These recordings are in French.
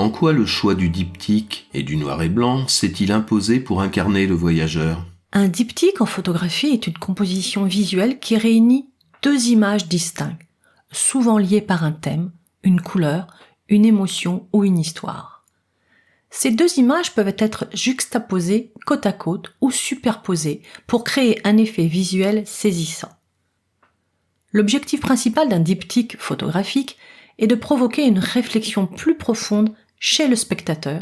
En quoi le choix du diptyque et du noir et blanc s'est-il imposé pour incarner le voyageur ? Un diptyque en photographie est une composition visuelle qui réunit deux images distinctes, souvent liées par un thème, une couleur, une émotion ou une histoire. Ces deux images peuvent être juxtaposées côte à côte ou superposées pour créer un effet visuel saisissant. L'objectif principal d'un diptyque photographique est de provoquer une réflexion plus profonde chez le spectateur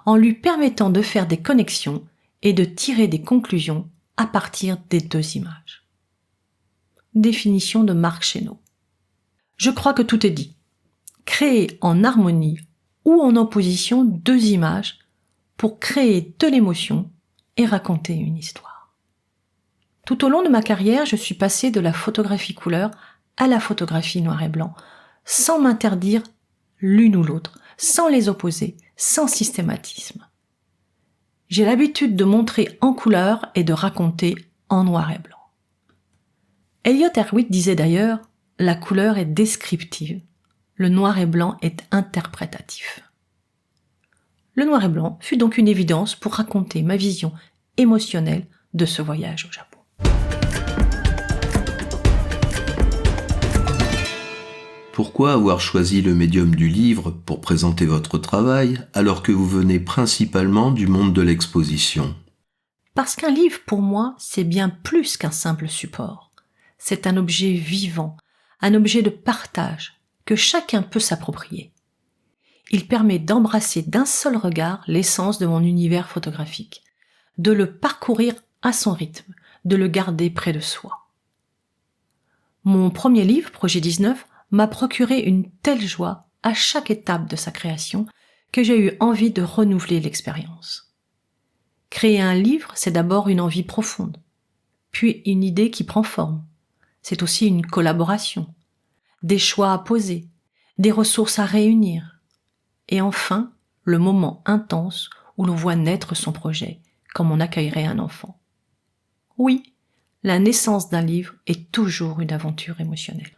en lui permettant de faire des connexions et de tirer des conclusions à partir des deux images. Définition de Marc Chénaud. Je crois que tout est dit. Créer en harmonie ou en opposition deux images pour créer de l'émotion et raconter une histoire. Tout au long de ma carrière, je suis passée de la photographie couleur à la photographie noir et blanc, sans m'interdire l'une ou l'autre, sans les opposer, sans systématisme. J'ai l'habitude de montrer en couleur et de raconter en noir et blanc. Elliott Erwitt disait d'ailleurs « La couleur est descriptive, le noir et blanc est interprétatif ». Le noir et blanc fut donc une évidence pour raconter ma vision émotionnelle de ce voyage au Japon. Pourquoi avoir choisi le médium du livre pour présenter votre travail alors que vous venez principalement du monde de l'exposition ? Parce qu'un livre, pour moi, c'est bien plus qu'un simple support. C'est un objet vivant, un objet de partage que chacun peut s'approprier. Il permet d'embrasser d'un seul regard l'essence de mon univers photographique, de le parcourir à son rythme, de le garder près de soi. Mon premier livre, Projet 19, m'a procuré une telle joie à chaque étape de sa création que j'ai eu envie de renouveler l'expérience. Créer un livre, c'est d'abord une envie profonde, puis une idée qui prend forme. C'est aussi une collaboration, des choix à poser, des ressources à réunir, et enfin, le moment intense où l'on voit naître son projet, comme on accueillerait un enfant. Oui, la naissance d'un livre est toujours une aventure émotionnelle.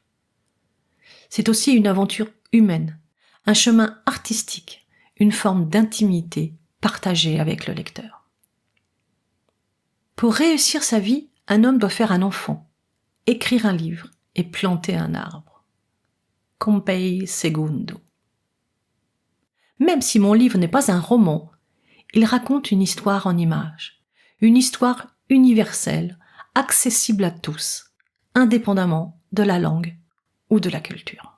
C'est aussi une aventure humaine, un chemin artistique, une forme d'intimité partagée avec le lecteur. Pour réussir sa vie, un homme doit faire un enfant, écrire un livre et planter un arbre. Pompei Segundo. Même si mon livre n'est pas un roman, il raconte une histoire en images, une histoire universelle, accessible à tous, indépendamment de la langue ou de la culture.